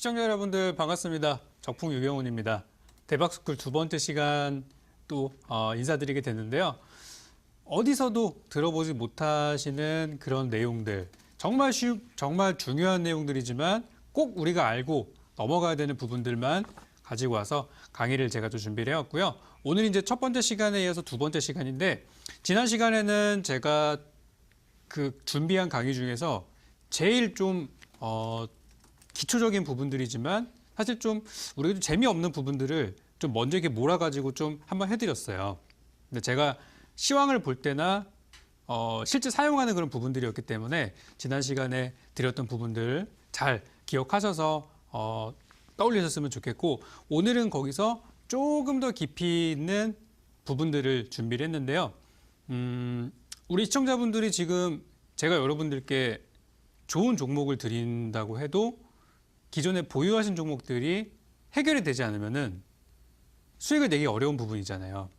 시청자 여러분들 반갑습니다. 적풍 유경훈입니다. 대박스쿨 두 번째 시간 또 인사드리게 됐는데요. 어디서도 들어보지 못하시는 그런 내용들, 정말 정말 중요한 내용들이지만 꼭 우리가 알고 넘어가야 되는 부분들만 가지고 와서 강의를 제가 좀 준비를 해왔고요. 오늘 이제 첫 번째 시간에 이어서 두 번째 시간인데, 지난 시간에는 제가 그 준비한 강의 중에서 제일 좀 기초적인 부분들이지만 사실 좀 우리가 좀 재미없는 부분들을 좀 먼저 이렇게 몰아가지고 좀 한번 해드렸어요. 근데 제가 시황을 볼 때나 실제 사용하는 그런 부분들이었기 때문에 지난 시간에 드렸던 부분들 잘 기억하셔서 떠올리셨으면 좋겠고, 오늘은 거기서 조금 더 깊이 있는 부분들을 준비를 했는데요. 우리 시청자분들이 지금 제가 여러분들께 좋은 종목을 드린다고 해도 기존에 보유하신 종목들이 해결이 되지 않으면은 수익을 내기 어려운 부분이잖아요.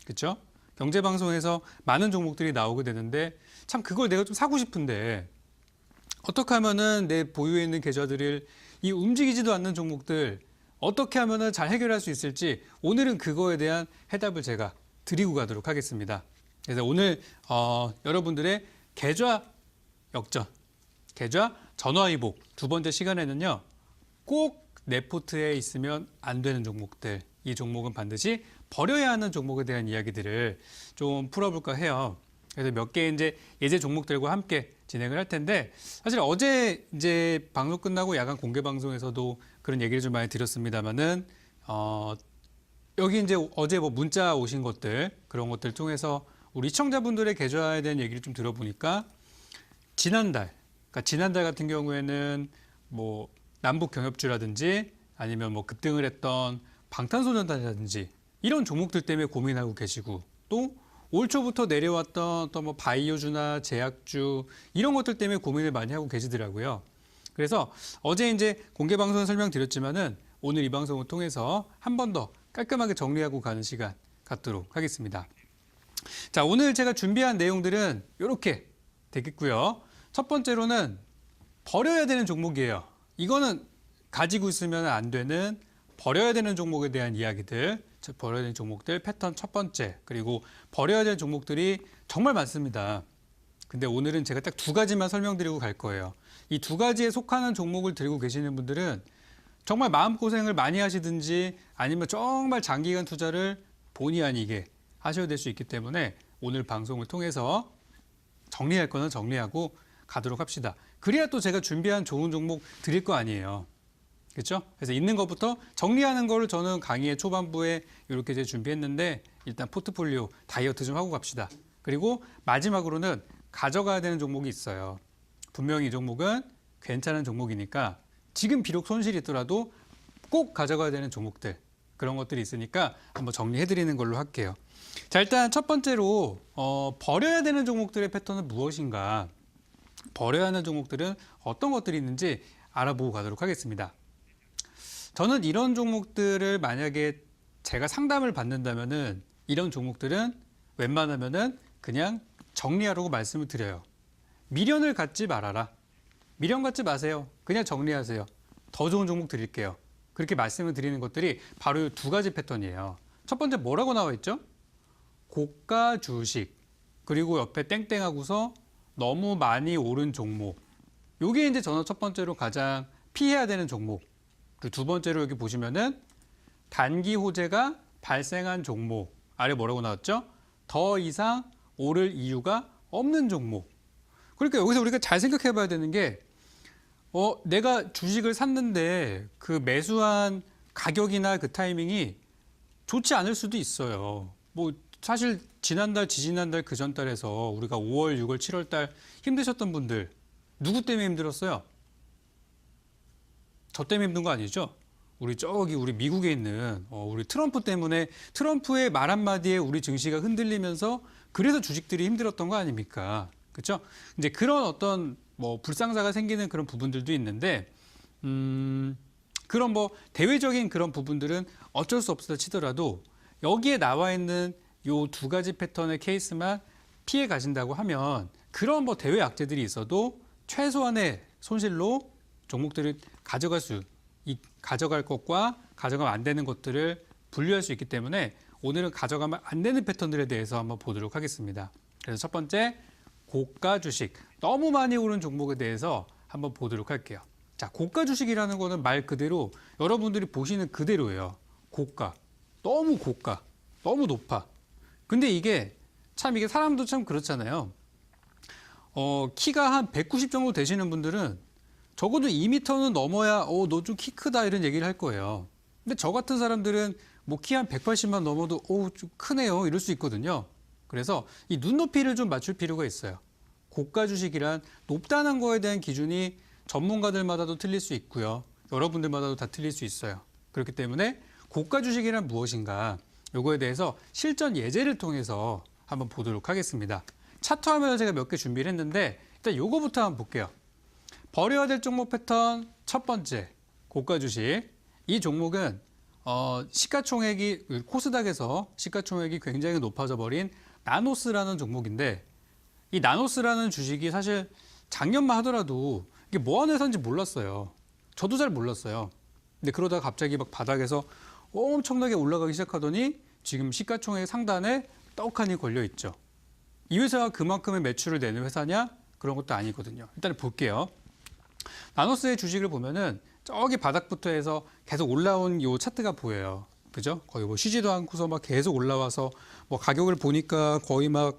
그렇죠? 경제방송에서 많은 종목들이 나오게 되는데 참 그걸 내가 좀 사고 싶은데 어떻게 하면은 내 보유에 있는 계좌들을 이 움직이지도 않는 종목들 어떻게 하면은 잘 해결할 수 있을지, 오늘은 그거에 대한 해답을 제가 드리고 가도록 하겠습니다. 그래서 오늘 여러분들의 계좌 역전, 계좌 전화위복 두 번째 시간에는요, 꼭 내 포트에 있으면 안 되는 종목들, 이 종목은 반드시 버려야 하는 종목에 대한 이야기들을 좀 풀어볼까 해요. 그래서 몇 개 이제 예제 종목들과 함께 진행을 할 텐데, 사실 어제 이제 방송 끝나고 야간 공개 방송에서도 그런 얘기를 좀 많이 드렸습니다만은 여기 이제 어제 뭐 문자 오신 것들, 그런 것들 통해서 우리 시청자분들의 계좌에 대한 얘기를 좀 들어보니까 지난달 같은 경우에는 뭐 남북 경협주라든지 아니면 뭐 급등을 했던 방탄소년단이라든지 이런 종목들 때문에 고민하고 계시고, 또 올 초부터 내려왔던 또 뭐 바이오주나 제약주 이런 것들 때문에 고민을 많이 하고 계시더라고요. 그래서 어제 이제 공개 방송 설명드렸지만은 오늘 이 방송을 통해서 한 번 더 깔끔하게 정리하고 가는 시간 갖도록 하겠습니다. 자, 오늘 제가 준비한 내용들은 이렇게 되겠고요. 첫 번째로는 버려야 되는 종목이에요. 이거는 가지고 있으면 안 되는, 버려야 되는 종목에 대한 이야기들, 버려야 되는 종목들 패턴 첫 번째, 그리고 버려야 되는 종목들이 정말 많습니다. 근데 오늘은 제가 딱 두 가지만 설명드리고 갈 거예요. 이 두 가지에 속하는 종목을 들고 계시는 분들은 정말 마음고생을 많이 하시든지 아니면 정말 장기간 투자를 본의 아니게 하셔야 될 수 있기 때문에 오늘 방송을 통해서 정리할 거는 정리하고 가도록 합시다. 그래야 또 제가 준비한 좋은 종목 드릴 거 아니에요. 그렇죠? 그래서 있는 것부터 정리하는 거를 저는 강의의 초반부에 이렇게 이제 준비했는데, 일단 포트폴리오 다이어트 좀 하고 갑시다. 그리고 마지막으로는 가져가야 되는 종목이 있어요. 분명히 이 종목은 괜찮은 종목이니까 지금 비록 손실이 있더라도 꼭 가져가야 되는 종목들, 그런 것들이 있으니까 한번 정리해드리는 걸로 할게요. 자, 일단 첫 번째로 버려야 되는 종목들의 패턴은 무엇인가, 버려야 하는 종목들은 어떤 것들이 있는지 알아보고 가도록 하겠습니다. 저는 이런 종목들을 만약에 제가 상담을 받는다면은 이런 종목들은 웬만하면은 그냥 정리하라고 말씀을 드려요. 미련을 갖지 말아라. 미련 갖지 마세요. 그냥 정리하세요. 더 좋은 종목 드릴게요. 그렇게 말씀을 드리는 것들이 바로 이 두 가지 패턴이에요. 첫 번째 뭐라고 나와 있죠? 고가 주식, 그리고 옆에 땡땡하고서 너무 많이 오른 종목. 요게 이제 저는 첫 번째로 가장 피해야 되는 종목. 그 두 번째로 여기 보시면은 단기 호재가 발생한 종목. 아래 뭐라고 나왔죠? 더 이상 오를 이유가 없는 종목. 그러니까 여기서 우리가 잘 생각해 봐야 되는 게, 내가 주식을 샀는데 그 매수한 가격이나 그 타이밍이 좋지 않을 수도 있어요. 뭐 사실 지난달, 지지난달, 그 전달에서 우리가 5월, 6월, 7월 달 힘드셨던 분들 누구 때문에 힘들었어요? 저 때문에 힘든 거 아니죠? 우리 미국에 있는 우리 트럼프 때문에, 트럼프의 말 한마디에 우리 증시가 흔들리면서 그래서 주식들이 힘들었던 거 아닙니까? 그렇죠? 이제 그런 어떤 뭐 불상사가 생기는 그런 부분들도 있는데, 그런 뭐 대외적인 그런 부분들은 어쩔 수 없다 치더라도 여기에 나와 있는 요 두 가지 패턴의 케이스만 피해 가신다고 하면 그런 뭐 대외 악재들이 있어도 최소한의 손실로 종목들을 가져갈 수 가져갈 것과 가져가면 안 되는 것들을 분류할 수 있기 때문에 오늘은 가져가면 안 되는 패턴들에 대해서 한번 보도록 하겠습니다. 그래서 첫 번째, 고가 주식. 너무 많이 오른 종목에 대해서 한번 보도록 할게요. 자, 고가 주식이라는 거는 말 그대로 여러분들이 보시는 그대로예요. 고가. 너무 고가. 너무 높아. 근데 이게 사람도 참 그렇잖아요. 키가 한 190 정도 되시는 분들은 적어도 2m는 넘어야 너 좀 키 크다 이런 얘기를 할 거예요. 근데 저 같은 사람들은 뭐 키 한 180만 넘어도 좀 크네요 이럴 수 있거든요. 그래서 이 눈높이를 좀 맞출 필요가 있어요. 고가 주식이란 높다는 거에 대한 기준이 전문가들마다도 틀릴 수 있고요. 여러분들마다도 다 틀릴 수 있어요. 그렇기 때문에 고가 주식이란 무엇인가 요거에 대해서 실전 예제를 통해서 한번 보도록 하겠습니다. 차트 화면을 제가 몇 개 준비를 했는데 일단 요거부터 한번 볼게요. 버려야 될 종목 패턴 첫 번째, 고가 주식. 이 종목은 시가총액이 코스닥에서 시가총액이 굉장히 높아져 버린 나노스라는 종목인데 이 나노스라는 주식이 사실 작년만 하더라도 이게 뭐 하는 회사인지 몰랐어요. 저도 잘 몰랐어요. 근데 그러다가 갑자기 막 바닥에서 엄청나게 올라가기 시작하더니 지금 시가총액 상단에 떡하니 걸려 있죠. 이 회사가 그만큼의 매출을 내는 회사냐? 그런 것도 아니거든요. 일단 볼게요. 나노스의 주식을 보면은 저기 바닥부터 해서 계속 올라온 요 차트가 보여요. 그죠? 거의 뭐 쉬지도 않고서 막 계속 올라와서 뭐 가격을 보니까 거의 막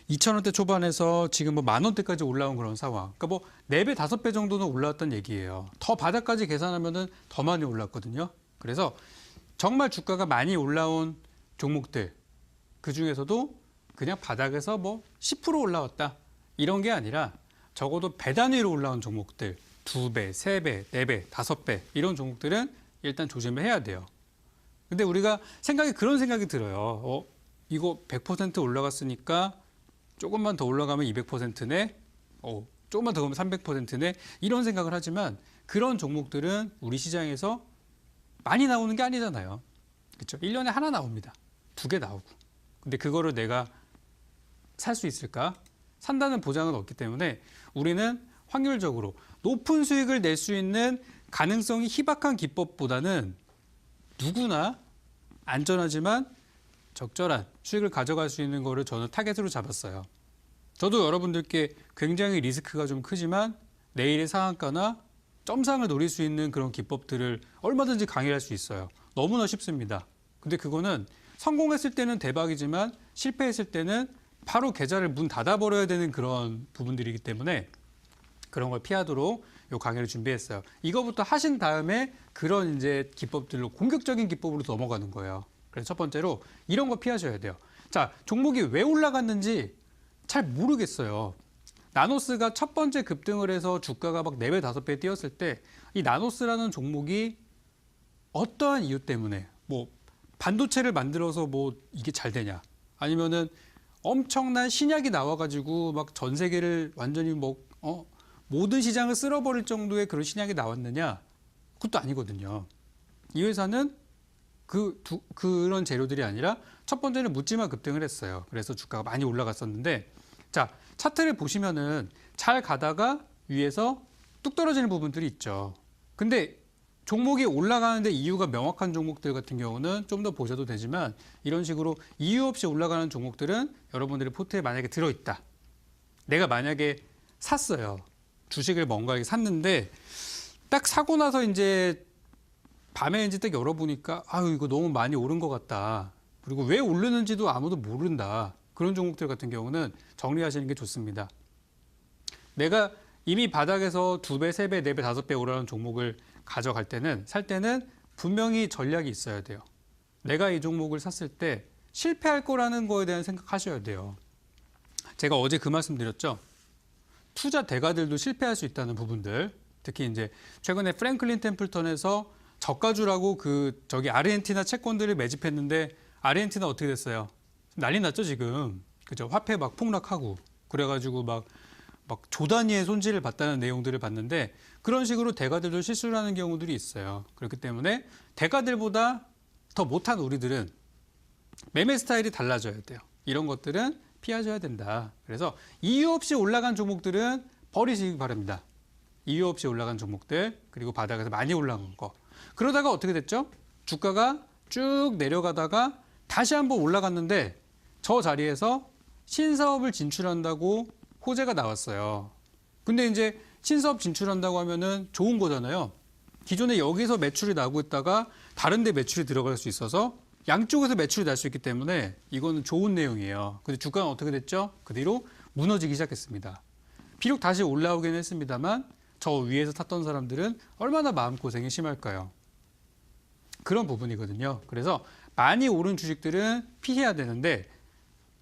2,000원대 초반에서 지금 뭐 10,000원대까지 올라온 그런 상황. 그러니까 뭐 4배, 5배 정도는 올라왔던 얘기예요. 더 바닥까지 계산하면은 더 많이 올랐거든요. 그래서 정말 주가가 많이 올라온 종목들 그 중에서도 그냥 바닥에서 뭐 10% 올라왔다 이런 게 아니라 적어도 배 단위로 올라온 종목들 2배, 3배, 4배, 5배 이런 종목들은 일단 조심을 해야 돼요. 근데 우리가 그런 생각이 들어요. 이거 100% 올라갔으니까 조금만 더 올라가면 200%네. 조금만 더 가면 300%네. 이런 생각을 하지만 그런 종목들은 우리 시장에서 많이 나오는 게 아니잖아요. 그렇죠? 1년에 하나 나옵니다. 2개 나오고. 근데 그거를 내가 살 수 있을까? 산다는 보장은 없기 때문에 우리는 확률적으로 높은 수익을 낼 수 있는 가능성이 희박한 기법보다는 누구나 안전하지만 적절한 수익을 가져갈 수 있는 거를 저는 타겟으로 잡았어요. 저도 여러분들께 굉장히 리스크가 좀 크지만 내일의 상한가나 점상을 노릴 수 있는 그런 기법들을 얼마든지 강의를 할 수 있어요. 너무나 쉽습니다. 근데 그거는 성공했을 때는 대박이지만 실패했을 때는 바로 계좌를 문 닫아버려야 되는 그런 부분들이기 때문에 그런 걸 피하도록 이 강의를 준비했어요. 이거부터 하신 다음에 그런 이제 기법들로 공격적인 기법으로 넘어가는 거예요. 그래서 첫 번째로 이런 거 피하셔야 돼요. 자, 종목이 왜 올라갔는지 잘 모르겠어요. 나노스가 첫 번째 급등을 해서 주가가 막 4배, 5배 뛰었을 때 이 나노스라는 종목이 어떠한 이유 때문에 뭐 반도체를 만들어서 뭐 이게 잘 되냐 아니면은 엄청난 신약이 나와가지고 막 전 세계를 완전히 모든 시장을 쓸어버릴 정도의 그런 신약이 나왔느냐? 그것도 아니거든요. 이 회사는 그런 재료들이 아니라 첫 번째는 묻지마 급등을 했어요. 그래서 주가가 많이 올라갔었는데 자, 차트를 보시면은 잘 가다가 위에서 뚝 떨어지는 부분들이 있죠. 근데 종목이 올라가는데 이유가 명확한 종목들 같은 경우는 좀 더 보셔도 되지만 이런 식으로 이유 없이 올라가는 종목들은 여러분들의 포트에 만약에 들어있다. 내가 만약에 샀어요. 주식을 뭔가 샀는데 딱 사고 나서 이제 밤에 이제 딱 열어보니까 아유 이거 너무 많이 오른 것 같다. 그리고 왜 오르는지도 아무도 모른다. 그런 종목들 같은 경우는 정리하시는 게 좋습니다. 내가 이미 바닥에서 2배, 3배, 4배, 5배 오르는 종목을 가져갈 때는 살 때는 분명히 전략이 있어야 돼요. 내가 이 종목을 샀을 때 실패할 거라는 거에 대한 생각하셔야 돼요. 제가 어제 그 말씀 드렸죠. 투자 대가들도 실패할 수 있다는 부분들. 특히 이제 최근에 프랭클린 템플턴에서 저가주라고 저기 아르헨티나 채권들을 매집했는데 아르헨티나 어떻게 됐어요? 난리 났죠 지금. 그죠? 화폐 막 폭락하고 그래가지고 막 조 단위의 손실을 봤다는 내용들을 봤는데 그런 식으로 대가들도 실수를 하는 경우들이 있어요. 그렇기 때문에 대가들보다 더 못한 우리들은 매매 스타일이 달라져야 돼요. 이런 것들은 피하셔야 된다. 그래서 이유 없이 올라간 종목들은 버리시기 바랍니다. 이유 없이 올라간 종목들 그리고 바닥에서 많이 올라간 거. 그러다가 어떻게 됐죠? 주가가 쭉 내려가다가 다시 한번 올라갔는데 저 자리에서 신사업을 진출한다고 호재가 나왔어요. 근데 이제 신사업 진출한다고 하면은 좋은 거잖아요. 기존에 여기서 매출이 나고 있다가 다른 데 매출이 들어갈 수 있어서 양쪽에서 매출이 날 수 있기 때문에 이거는 좋은 내용이에요. 근데 주가는 어떻게 됐죠? 그 뒤로 무너지기 시작했습니다. 비록 다시 올라오긴 했습니다만 저 위에서 탔던 사람들은 얼마나 마음고생이 심할까요? 그런 부분이거든요. 그래서 많이 오른 주식들은 피해야 되는데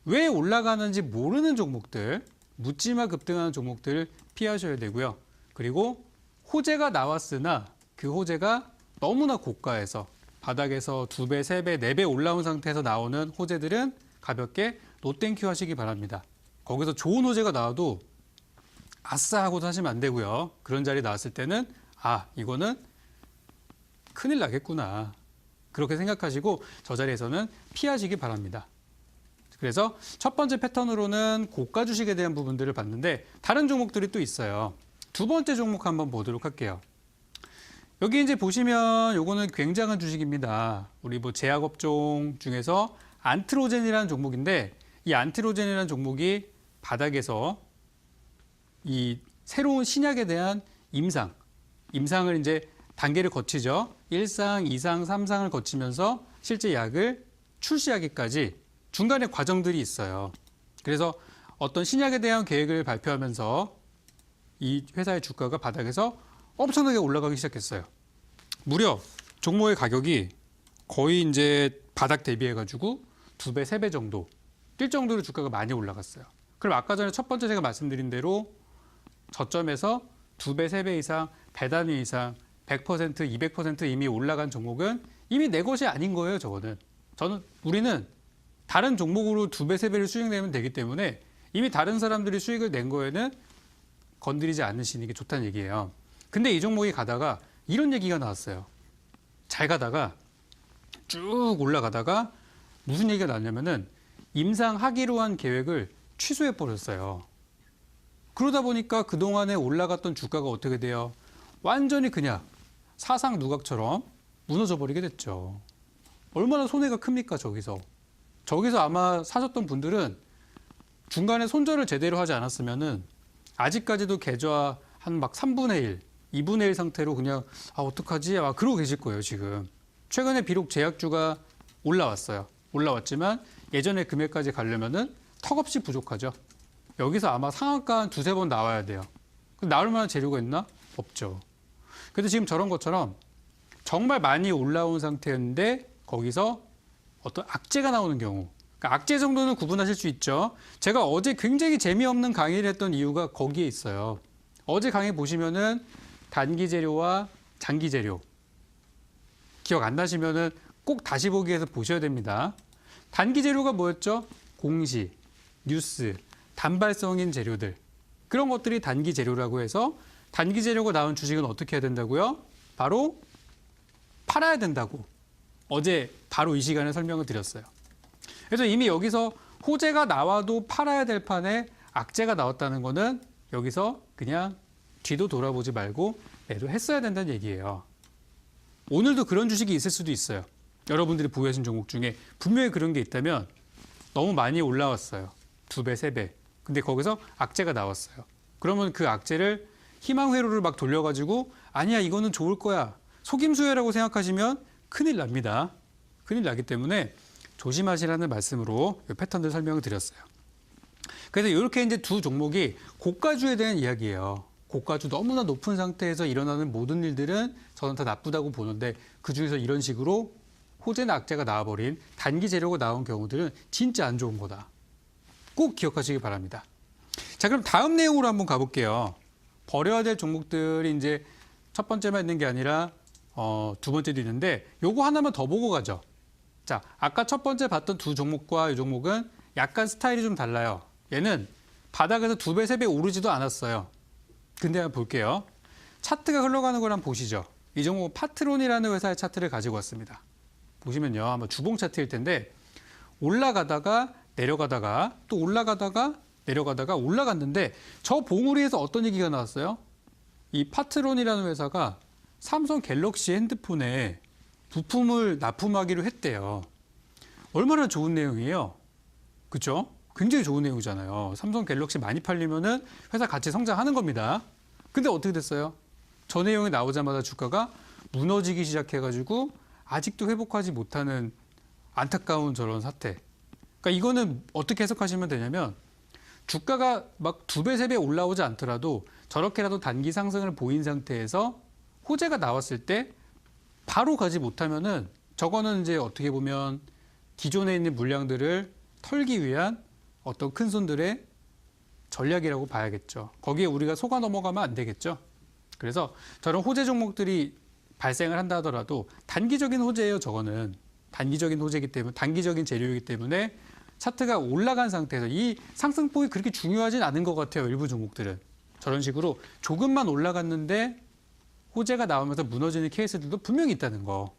왜 올라가는지 모르는 종목들, 묻지마 급등하는 종목들 피하셔야 되고요. 그리고 호재가 나왔으나 그 호재가 너무나 고가에서 바닥에서 2배, 3배, 4배 올라온 상태에서 나오는 호재들은 가볍게 노땡큐 하시기 바랍니다. 거기서 좋은 호재가 나와도 아싸 하고 사시면 안 되고요. 그런 자리 나왔을 때는 이거는 큰일 나겠구나. 그렇게 생각하시고 저 자리에서는 피하시기 바랍니다. 그래서 첫 번째 패턴으로는 고가 주식에 대한 부분들을 봤는데 다른 종목들이 또 있어요. 두 번째 종목 한번 보도록 할게요. 여기 이제 보시면 요거는 굉장한 주식입니다. 우리 제약업종 중에서 안트로젠이라는 종목인데 이 안트로젠이라는 종목이 바닥에서 이 새로운 신약에 대한 임상을 이제 단계를 거치죠. 1상, 2상, 3상을 거치면서 실제 약을 출시하기까지 중간에 과정들이 있어요. 그래서 어떤 신약에 대한 계획을 발표하면서 이 회사의 주가가 바닥에서 엄청나게 올라가기 시작했어요. 무려 종목의 가격이 거의 이제 바닥 대비해가지고 2배, 3배 정도 뛸 정도로 주가가 많이 올라갔어요. 그럼 아까 전에 첫 번째 제가 말씀드린 대로 저점에서 2배, 3배 이상, 배단위 이상, 100%, 200% 이미 올라간 종목은 이미 내 것이 아닌 거예요, 우리는 다른 종목으로 2배, 3배를 수익 내면 되기 때문에 이미 다른 사람들이 수익을 낸 거에는 건드리지 않으시는 게 좋다는 얘기예요. 근데 이 종목이 가다가 이런 얘기가 나왔어요. 잘 가다가 쭉 올라가다가 무슨 얘기가 나왔냐면은 임상하기로 한 계획을 취소해 버렸어요. 그러다 보니까 그동안에 올라갔던 주가가 어떻게 돼요? 완전히 그냥 사상 누각처럼 무너져 버리게 됐죠. 얼마나 손해가 큽니까, 저기서 아마 사셨던 분들은 중간에 손절을 제대로 하지 않았으면은 아직까지도 계좌 한 3분의 1, 2분의 1 상태로 그냥 어떡하지? 그러고 계실 거예요, 지금. 최근에 비록 제약주가 올라왔지만 예전의 금액까지 가려면은 턱없이 부족하죠. 여기서 아마 상한가 한 2-3번 나와야 돼요. 나올 만한 재료가 있나? 없죠. 근데 지금 저런 것처럼 정말 많이 올라온 상태였는데 거기서 어떤 악재가 나오는 경우, 그러니까 악재 정도는 구분하실 수 있죠. 제가 어제 굉장히 재미없는 강의를 했던 이유가 거기에 있어요. 어제 강의 보시면은 단기 재료와 장기 재료 기억 안 나시면은 꼭 다시 보기 위해서 보셔야 됩니다. 단기 재료가 뭐였죠? 공시, 뉴스, 단발성인 재료들. 그런 것들이 단기 재료라고 해서 단기 재료가 나온 주식은 어떻게 해야 된다고요? 바로 팔아야 된다고. 어제 바로 이 시간에 설명을 드렸어요. 그래서 이미 여기서 호재가 나와도 팔아야 될 판에 악재가 나왔다는 거는 여기서 그냥 뒤도 돌아보지 말고 매도했어야 된다는 얘기예요. 오늘도 그런 주식이 있을 수도 있어요. 여러분들이 보유하신 종목 중에 분명히 그런 게 있다면 너무 많이 올라왔어요. 2배, 3배. 근데 거기서 악재가 나왔어요. 그러면 그 악재를 희망 회로를 막 돌려가지고 아니야 이거는 좋을 거야. 속임수혜라고 생각하시면 큰일 납니다. 큰일 나기 때문에 조심하시라는 말씀으로 이 패턴들 설명을 드렸어요. 그래서 이렇게 이제 두 종목이 고가주에 대한 이야기예요. 고가주 너무나 높은 상태에서 일어나는 모든 일들은 저는 다 나쁘다고 보는데 그중에서 이런 식으로 호재나 악재가 나와버린 단기 재료가 나온 경우들은 진짜 안 좋은 거다. 꼭 기억하시기 바랍니다. 자, 그럼 다음 내용으로 한번 가볼게요. 버려야 될 종목들이 이제 첫 번째만 있는 게 아니라 두 번째도 있는데 요거 하나만 더 보고 가죠. 자, 아까 첫 번째 봤던 두 종목과 이 종목은 약간 스타일이 좀 달라요. 얘는 바닥에서 2배, 3배 오르지도 않았어요. 근데 한번 볼게요. 차트가 흘러가는 걸 한번 보시죠. 이 종목은 파트론이라는 회사의 차트를 가지고 왔습니다. 보시면요. 아마 주봉 차트일 텐데 올라가다가 내려가다가 또 올라가다가 내려가다가 올라갔는데 저 봉우리에서 어떤 얘기가 나왔어요? 이 파트론이라는 회사가 삼성 갤럭시 핸드폰에 부품을 납품하기로 했대요. 얼마나 좋은 내용이에요. 그렇죠? 굉장히 좋은 내용이잖아요. 삼성 갤럭시 많이 팔리면은 회사 같이 성장하는 겁니다. 근데 어떻게 됐어요? 저 내용이 나오자마자 주가가 무너지기 시작해가지고 아직도 회복하지 못하는 안타까운 저런 사태. 그러니까 이거는 어떻게 해석하시면 되냐면 주가가 막 2배, 3배 올라오지 않더라도 저렇게라도 단기 상승을 보인 상태에서 호재가 나왔을 때 바로 가지 못하면은 저거는 이제 어떻게 보면 기존에 있는 물량들을 털기 위한 어떤 큰 손들의 전략이라고 봐야겠죠. 거기에 우리가 속아 넘어가면 안 되겠죠. 그래서 저런 호재 종목들이 발생을 한다 하더라도 단기적인 호재예요. 저거는 단기적인 호재이기 때문에 단기적인 재료이기 때문에 차트가 올라간 상태에서 이 상승폭이 그렇게 중요하진 않은 것 같아요. 일부 종목들은 저런 식으로 조금만 올라갔는데 호재가 나오면서 무너지는 케이스들도 분명히 있다는 거.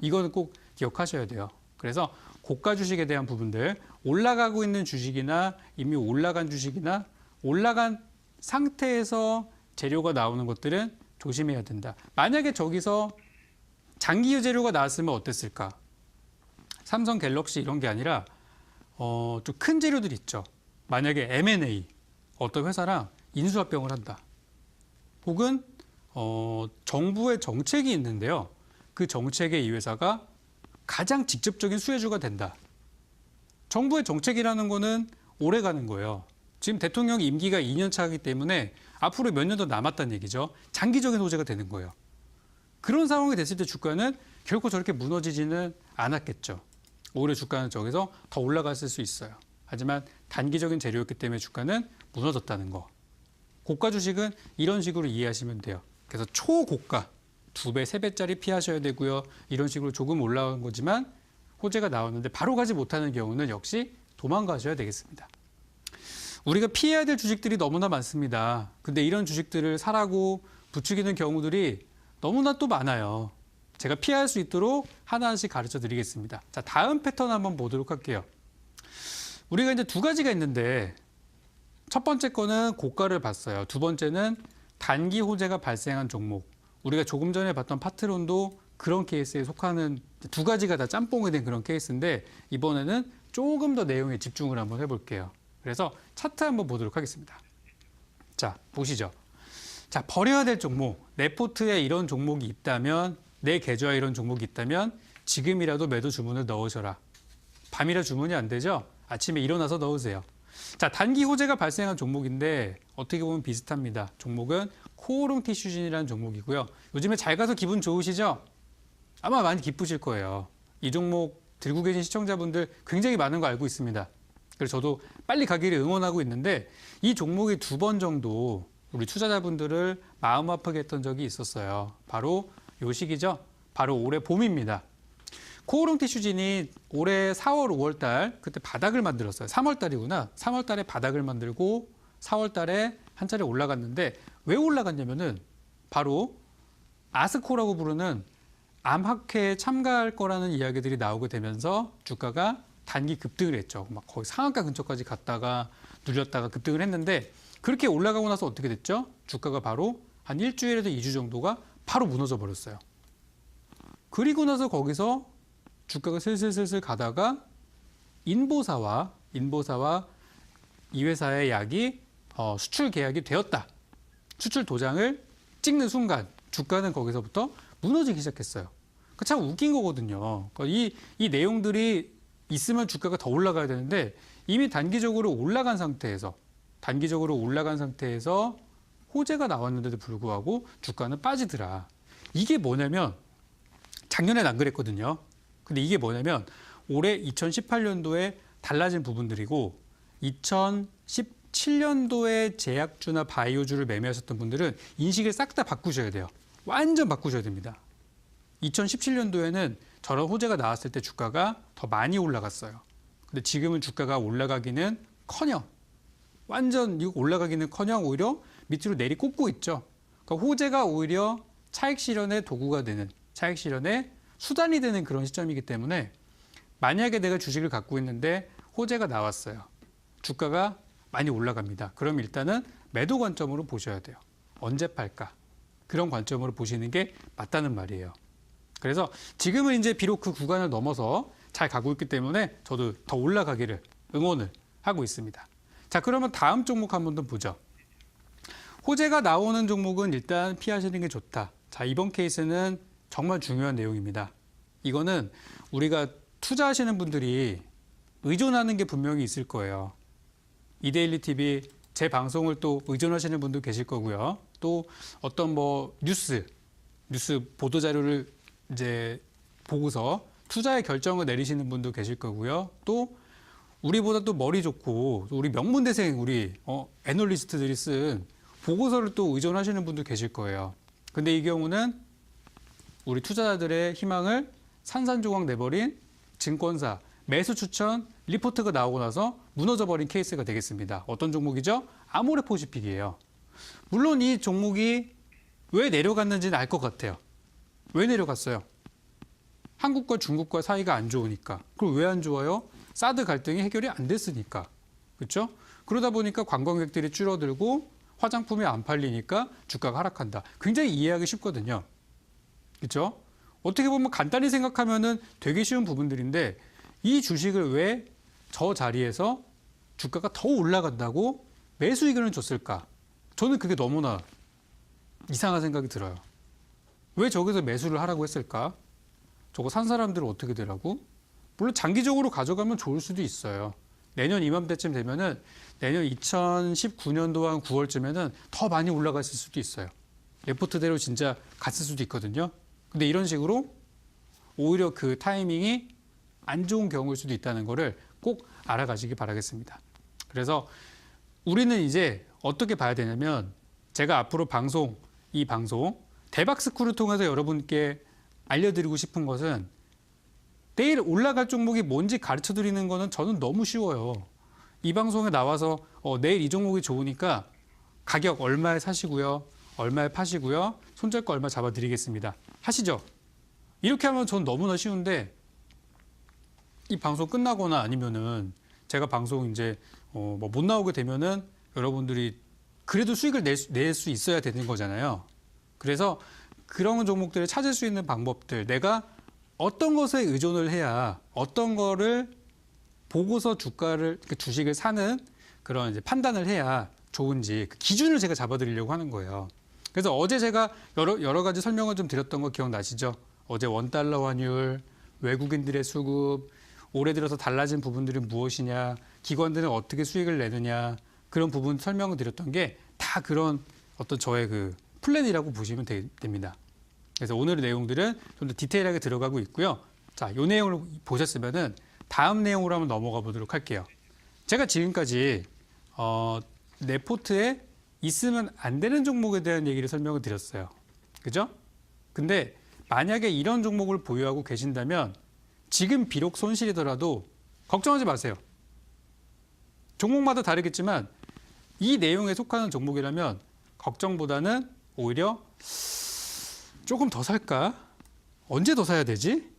이거는 꼭 기억하셔야 돼요. 그래서 고가 주식에 대한 부분들, 올라가고 있는 주식이나 이미 올라간 주식이나 올라간 상태에서 재료가 나오는 것들은 조심해야 된다. 만약에 저기서 장기 재료가 나왔으면 어땠을까? 삼성 갤럭시 이런 게 아니라 좀 큰 재료들 있죠. 만약에 M&A, 어떤 회사랑 인수합병을 한다. 혹은 정부의 정책이 있는데요. 그 정책에 이 회사가 가장 직접적인 수혜주가 된다. 정부의 정책이라는 거는 오래 가는 거예요. 지금 대통령 임기가 2년 차이기 때문에 앞으로 몇 년 더 남았다는 얘기죠. 장기적인 호재가 되는 거예요. 그런 상황이 됐을 때 주가는 결코 저렇게 무너지지는 않았겠죠. 오히려 주가는 저기서 더 올라갔을 수 있어요. 하지만 단기적인 재료였기 때문에 주가는 무너졌다는 거. 고가 주식은 이런 식으로 이해하시면 돼요. 그래서 초고가 2배, 3배짜리 피하셔야 되고요. 이런 식으로 조금 올라간 거지만 호재가 나왔는데 바로 가지 못하는 경우는 역시 도망가셔야 되겠습니다. 우리가 피해야 될 주식들이 너무나 많습니다. 근데 이런 주식들을 사라고 부추기는 경우들이 너무나 또 많아요. 제가 피할 수 있도록 하나씩 가르쳐 드리겠습니다. 자, 다음 패턴 한번 보도록 할게요. 우리가 이제 두 가지가 있는데 첫 번째 거는 고가를 봤어요. 두 번째는 단기 호재가 발생한 종목. 우리가 조금 전에 봤던 파트론도 그런 케이스에 속하는 두 가지가 다 짬뽕이 된 그런 케이스인데 이번에는 조금 더 내용에 집중을 한번 해볼게요. 그래서 차트 한번 보도록 하겠습니다. 자, 보시죠. 자, 버려야 될 종목. 내 포트에 이런 종목이 있다면, 내 계좌에 이런 종목이 있다면 지금이라도 매도 주문을 넣으셔라. 밤이라 주문이 안 되죠? 아침에 일어나서 넣으세요. 자, 단기 호재가 발생한 종목인데 어떻게 보면 비슷합니다. 종목은 코오롱 티슈진이라는 종목이고요. 요즘에 잘 가서 기분 좋으시죠? 아마 많이 기쁘실 거예요. 이 종목 들고 계신 시청자분들 굉장히 많은 거 알고 있습니다. 그래서 저도 빨리 가기를 응원하고 있는데 이 종목이 2번 정도 우리 투자자분들을 마음 아프게 했던 적이 있었어요. 바로 요 시기죠. 바로 올해 봄입니다. 코오롱 티슈진이 올해 4월, 5월 달 그때 바닥을 만들었어요. 3월 달이구나. 3월 달에 바닥을 만들고 4월 달에 한 차례 올라갔는데 왜 올라갔냐면은 바로 아스코라고 부르는 암학회에 참가할 거라는 이야기들이 나오게 되면서 주가가 단기 급등을 했죠. 막 거의 상한가 근처까지 갔다가 눌렸다가 급등을 했는데 그렇게 올라가고 나서 어떻게 됐죠? 주가가 바로 한 일주일에서 2주 정도가 바로 무너져 버렸어요. 그리고 나서 거기서 주가가 슬슬슬슬 가다가 인보사와 이 회사의 약이 수출 계약이 되었다. 수출 도장을 찍는 순간 주가는 거기서부터 무너지기 시작했어요. 참 웃긴 거거든요. 이 내용들이 있으면 주가가 더 올라가야 되는데 이미 단기적으로 올라간 상태에서 호재가 나왔는데도 불구하고 주가는 빠지더라. 이게 뭐냐면 작년엔 안 그랬거든요. 근데 이게 뭐냐면 올해 2018년도에 달라진 부분들이고 2017년도에 제약주나 바이오주를 매매하셨던 분들은 인식을 싹 다 바꾸셔야 돼요. 완전 바꾸셔야 됩니다. 2017년도에는 저런 호재가 나왔을 때 주가가 더 많이 올라갔어요. 근데 지금은 주가가 올라가기는커녕 완전 올라가기는커녕 오히려 밑으로 내리꽂고 있죠. 그러니까 호재가 오히려 차익 실현의 도구가 되는, 차익 실현의 수단이 되는 그런 시점이기 때문에 만약에 내가 주식을 갖고 있는데 호재가 나왔어요. 주가가 많이 올라갑니다. 그럼 일단은 매도 관점으로 보셔야 돼요. 언제 팔까? 그런 관점으로 보시는 게 맞다는 말이에요. 그래서 지금은 이제 비록 그 구간을 넘어서 잘 가고 있기 때문에 저도 더 올라가기를 응원을 하고 있습니다. 자, 그러면 다음 종목 한번 더 보죠. 호재가 나오는 종목은 일단 피하시는 게 좋다. 자, 이번 케이스는 정말 중요한 내용입니다. 이거는 우리가 투자하시는 분들이 의존하는 게 분명히 있을 거예요. 이데일리 TV 제 방송을 또 의존하시는 분도 계실 거고요. 또 어떤 뭐 뉴스 보도 자료를 이제 보고서 투자의 결정을 내리시는 분도 계실 거고요. 또 우리보다 또 머리 좋고 우리 명문대생 우리 애널리스트들이 쓴 보고서를 또 의존하시는 분도 계실 거예요. 근데 이 경우는 우리 투자자들의 희망을 산산조각 내버린 증권사 매수 추천 리포트가 나오고 나서 무너져버린 케이스가 되겠습니다. 어떤 종목이죠? 아모레포시픽이에요. 물론 이 종목이 왜 내려갔는지는 알 것 같아요. 왜 내려갔어요? 한국과 중국과 사이가 안 좋으니까. 그럼 왜 안 좋아요? 사드 갈등이 해결이 안 됐으니까. 그렇죠? 그러다 보니까 관광객들이 줄어들고 화장품이 안 팔리니까 주가가 하락한다. 굉장히 이해하기 쉽거든요. 그렇죠? 어떻게 보면 간단히 생각하면은 되게 쉬운 부분들인데 이 주식을 왜 저 자리에서 주가가 더 올라간다고 매수 의견을 줬을까? 저는 그게 너무나 이상한 생각이 들어요. 왜 저기서 매수를 하라고 했을까? 저거 산 사람들은 어떻게 되라고? 물론 장기적으로 가져가면 좋을 수도 있어요. 내년 이맘때쯤 되면은 내년 2019년도 한 9월쯤에는 더 많이 올라갔을 수도 있어요. 레포트대로 진짜 갔을 수도 있거든요. 근데 이런 식으로 오히려 그 타이밍이 안 좋은 경우일 수도 있다는 거를 꼭 알아가시기 바라겠습니다. 그래서 우리는 이제 어떻게 봐야 되냐면 제가 앞으로 이 방송 대박스쿨을 통해서 여러분께 알려드리고 싶은 것은 내일 올라갈 종목이 뭔지 가르쳐 드리는 거는 저는 너무 쉬워요. 이 방송에 나와서 내일 이 종목이 좋으니까 가격 얼마에 사시고요. 얼마에 파시고요. 손절가 얼마 잡아드리겠습니다. 하시죠. 이렇게 하면 전 너무나 쉬운데 이 방송 끝나거나 아니면은 제가 방송 이제 못 나오게 되면은 여러분들이 그래도 수익을 낼 수 있어야 되는 거잖아요. 그래서 그런 종목들을 찾을 수 있는 방법들, 내가 어떤 것에 의존을 해야 어떤 거를 보고서 주식을 사는 그런 이제 판단을 해야 좋은지 그 기준을 제가 잡아드리려고 하는 거예요. 그래서 어제 제가 여러 가지 설명을 좀 드렸던 거 기억나시죠? 어제 원달러 환율, 외국인들의 수급, 올해 들어서 달라진 부분들은 무엇이냐, 기관들은 어떻게 수익을 내느냐, 그런 부분 설명을 드렸던 게 다 그런 어떤 저의 그 플랜이라고 보시면 됩니다. 그래서 오늘의 내용들은 좀 더 디테일하게 들어가고 있고요. 자, 이 내용을 보셨으면은 다음 내용으로 한번 넘어가 보도록 할게요. 제가 지금까지 레포트에 있으면 안 되는 종목에 대한 얘기를 설명을 드렸어요. 그죠? 근데 만약에 이런 종목을 보유하고 계신다면 지금 비록 손실이더라도 걱정하지 마세요. 종목마다 다르겠지만 이 내용에 속하는 종목이라면 걱정보다는 오히려 조금 더 살까? 언제 더 사야 되지?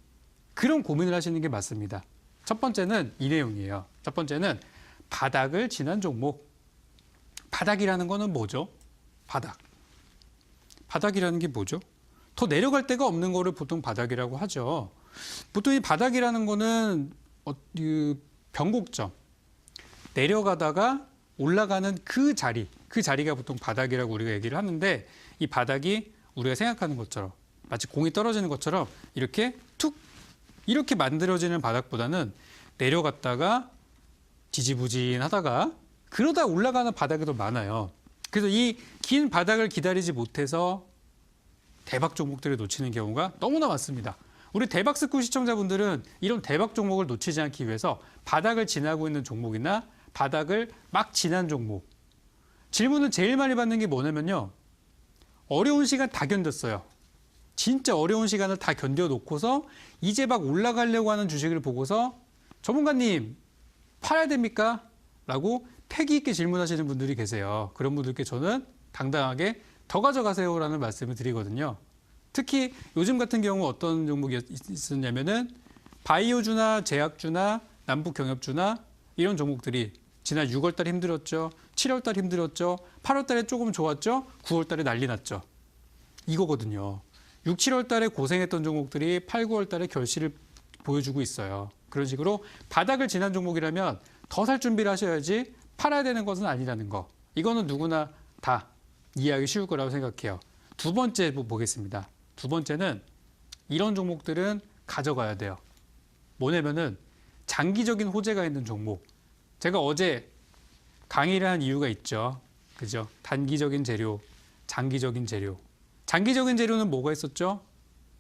그런 고민을 하시는 게 맞습니다. 첫 번째는 이 내용이에요. 첫 번째는 바닥을 지난 종목. 바닥이라는 거는 뭐죠? 바닥이라는 게 뭐죠? 더 내려갈 데가 없는 거를 보통 바닥이라고 하죠. 보통 이 바닥이라는 거는 변곡점. 내려가다가 올라가는 그 자리가 보통 바닥이라고 우리가 얘기를 하는데 이 바닥이 우리가 생각하는 것처럼 마치 공이 떨어지는 것처럼 이렇게 이렇게 만들어지는 바닥보다는 내려갔다가 지지부진하다가 그러다 올라가는 바닥이 더 많아요. 그래서 이 긴 바닥을 기다리지 못해서 대박 종목들을 놓치는 경우가 너무나 많습니다. 우리 대박스쿨 시청자분들은 이런 대박 종목을 놓치지 않기 위해서 바닥을 지나고 있는 종목이나 바닥을 막 지난 종목. 질문을 제일 많이 받는 게 뭐냐면요. 어려운 시간 다 견뎠어요. 진짜 어려운 시간을 다 견뎌놓고서 이제 막 올라가려고 하는 주식을 보고서 전문가님 팔아야 됩니까? 라고 패기 있게 질문하시는 분들이 계세요. 그런 분들께 저는 당당하게 더 가져가세요라는 말씀을 드리거든요. 특히 요즘 같은 경우 어떤 종목이 있었냐면은 바이오주나 제약주나 남북경협주나 이런 종목들이 지난 6월달에 힘들었죠. 7월달에 힘들었죠. 8월달에 조금 좋았죠. 9월달에 난리 났죠. 이거거든요. 6, 7월 달에 고생했던 종목들이 8, 9월 달에 결실을 보여주고 있어요. 그런 식으로 바닥을 지난 종목이라면 더 살 준비를 하셔야지 팔아야 되는 것은 아니라는 거. 이거는 누구나 다 이해하기 쉬울 거라고 생각해요. 두 번째 보겠습니다. 두 번째는 이런 종목들은 가져가야 돼요. 뭐냐면은 장기적인 호재가 있는 종목. 제가 어제 강의를 한 이유가 있죠. 그죠? 단기적인 재료, 장기적인 재료. 장기적인 재료는 뭐가 있었죠?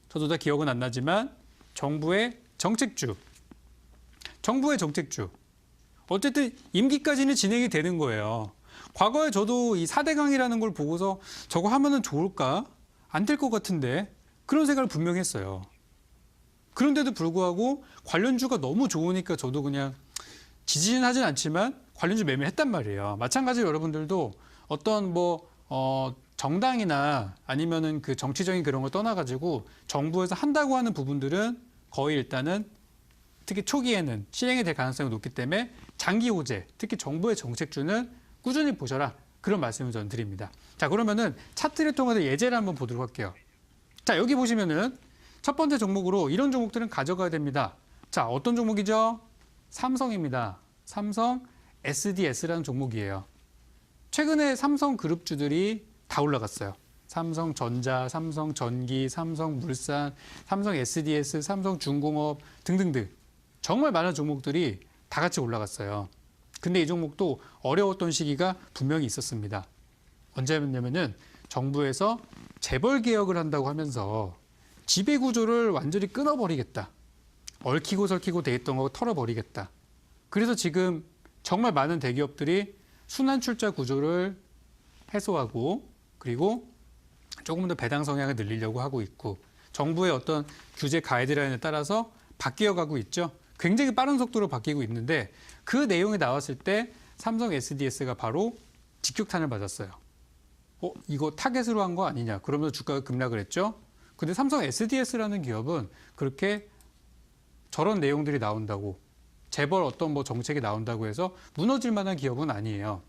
저도 다 기억은 안 나지만 정부의 정책주. 정부의 정책주. 어쨌든 임기까지는 진행이 되는 거예요. 과거에 저도 이 4대 강이라는 걸 보고서 저거 하면은 좋을까? 안 될 것 같은데 그런 생각을 분명히 했어요. 그런데도 불구하고 관련주가 너무 좋으니까 저도 그냥 지지는 하진 않지만 관련주 매매를 했단 말이에요. 마찬가지로 여러분들도 어떤 정당이나 아니면은 그 정치적인 그런 걸 떠나가지고 정부에서 한다고 하는 부분들은 거의 일단은 특히 초기에는 실행이 될 가능성이 높기 때문에 장기 호재, 특히 정부의 정책주는 꾸준히 보셔라. 그런 말씀을 저는 드립니다. 자, 그러면은 차트를 통해서 예제를 한번 보도록 할게요. 자, 여기 보시면은 첫 번째 종목으로 이런 종목들은 가져가야 됩니다. 자, 어떤 종목이죠? 삼성입니다. 삼성 SDS라는 종목이에요. 최근에 삼성 그룹주들이 다 올라갔어요. 삼성전자, 삼성전기, 삼성물산, 삼성 SDS, 삼성중공업 등등등. 정말 많은 종목들이 다 같이 올라갔어요. 근데 이 종목도 어려웠던 시기가 분명히 있었습니다. 언제였냐면은 정부에서 재벌 개혁을 한다고 하면서 지배 구조를 완전히 끊어버리겠다. 얽히고 설키고 돼 있던 거 털어버리겠다. 그래서 지금 정말 많은 대기업들이 순환 출자 구조를 해소하고 그리고 조금 더 배당 성향을 늘리려고 하고 있고 정부의 어떤 규제 가이드라인에 따라서 바뀌어 가고 있죠. 굉장히 빠른 속도로 바뀌고 있는데 그 내용이 나왔을 때 삼성 SDS가 바로 직격탄을 맞았어요. 이거 타겟으로 한 거 아니냐. 그러면서 주가가 급락을 했죠. 근데 삼성 SDS라는 기업은 그렇게 저런 내용들이 나온다고 재벌 어떤 정책이 나온다고 해서 무너질 만한 기업은 아니에요.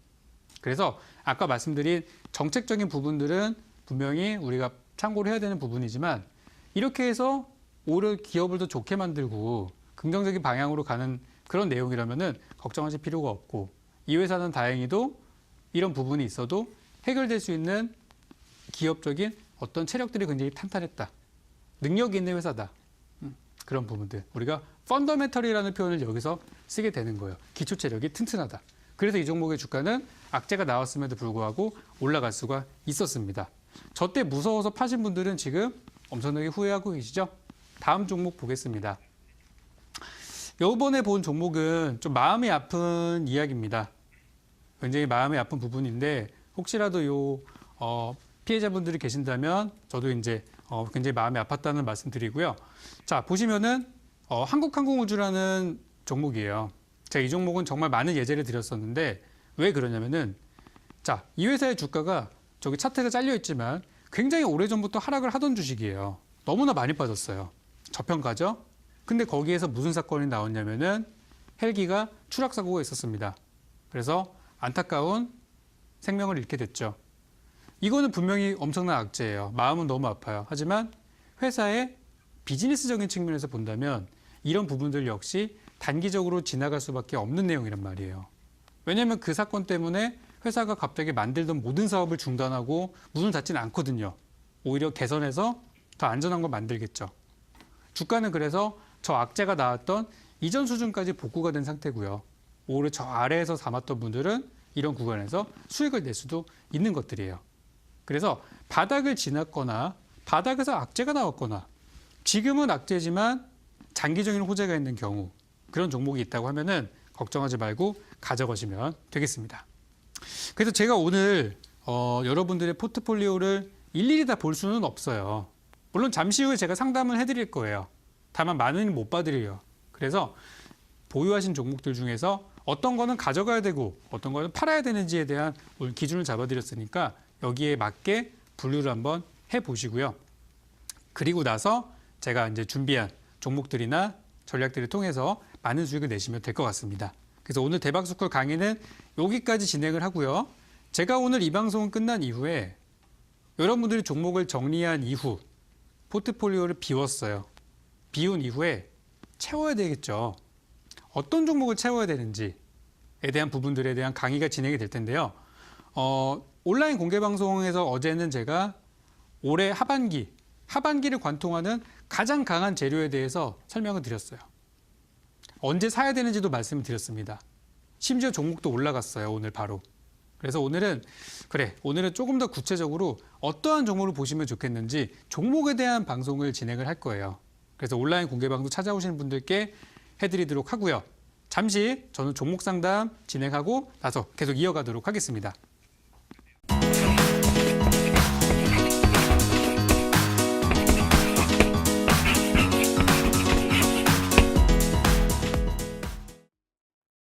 그래서 아까 말씀드린 정책적인 부분들은 분명히 우리가 참고를 해야 되는 부분이지만 이렇게 해서 오히려 기업을 더 좋게 만들고 긍정적인 방향으로 가는 그런 내용이라면은 걱정하실 필요가 없고 이 회사는 다행히도 이런 부분이 있어도 해결될 수 있는 기업적인 어떤 체력들이 굉장히 탄탄했다. 능력이 있는 회사다. 그런 부분들. 우리가 펀더멘털이라는 표현을 여기서 쓰게 되는 거예요. 기초 체력이 튼튼하다. 그래서 이 종목의 주가는 악재가 나왔음에도 불구하고 올라갈 수가 있었습니다. 저 때 무서워서 파신 분들은 지금 엄청나게 후회하고 계시죠? 다음 종목 보겠습니다. 이번에 본 종목은 좀 마음이 아픈 이야기입니다. 굉장히 마음이 아픈 부분인데 혹시라도 피해자분들이 계신다면 저도 이제 굉장히 마음이 아팠다는 말씀 드리고요. 자, 보시면은 한국항공우주라는 종목이에요. 제가 이 종목은 정말 많은 예제를 드렸었는데 왜 그러냐면은 자, 이 회사의 주가가 저기 차트가 잘려 있지만 굉장히 오래전부터 하락을 하던 주식이에요. 너무나 많이 빠졌어요. 저평가죠? 근데 거기에서 무슨 사건이 나왔냐면은 헬기가 추락 사고가 있었습니다. 그래서 안타까운 생명을 잃게 됐죠. 이거는 분명히 엄청난 악재예요. 마음은 너무 아파요. 하지만 회사의 비즈니스적인 측면에서 본다면 이런 부분들 역시 단기적으로 지나갈 수밖에 없는 내용이란 말이에요. 왜냐하면 그 사건 때문에 회사가 갑자기 만들던 모든 사업을 중단하고 문을 닫지는 않거든요. 오히려 개선해서 더 안전한 걸 만들겠죠. 주가는 그래서 저 악재가 나왔던 이전 수준까지 복구가 된 상태고요. 오히려 저 아래에서 삼았던 분들은 이런 구간에서 수익을 낼 수도 있는 것들이에요. 그래서 바닥을 지났거나 바닥에서 악재가 나왔거나 지금은 악재지만 장기적인 호재가 있는 경우 그런 종목이 있다고 하면은 걱정하지 말고 가져가시면 되겠습니다. 그래서 제가 오늘 여러분들의 포트폴리오를 일일이 다 볼 수는 없어요. 물론 잠시 후에 제가 상담을 해드릴 거예요. 다만 많이는 못 봐드려요. 그래서 보유하신 종목들 중에서 어떤 거는 가져가야 되고 어떤 거는 팔아야 되는지에 대한 오늘 기준을 잡아드렸으니까 여기에 맞게 분류를 한번 해보시고요. 그리고 나서 제가 이제 준비한 종목들이나 전략들을 통해서 많은 수익을 내시면 될 것 같습니다. 그래서 오늘 대박스쿨 강의는 여기까지 진행을 하고요. 제가 오늘 이 방송은 끝난 이후에 여러분들이 종목을 정리한 이후 포트폴리오를 비웠어요. 비운 이후에 채워야 되겠죠. 어떤 종목을 채워야 되는지에 대한 부분들에 대한 강의가 진행이 될 텐데요. 온라인 공개 방송에서 어제는 제가 올해 하반기를 관통하는 가장 강한 재료에 대해서 설명을 드렸어요. 언제 사야 되는지도 말씀을 드렸습니다. 심지어 종목도 올라갔어요, 오늘 바로. 그래서 오늘은 조금 더 구체적으로 어떠한 종목을 보시면 좋겠는지 종목에 대한 방송을 진행을 할 거예요. 그래서 온라인 공개 방송 찾아오시는 분들께 해드리도록 하고요. 잠시 저는 종목 상담 진행하고 나서 계속 이어가도록 하겠습니다.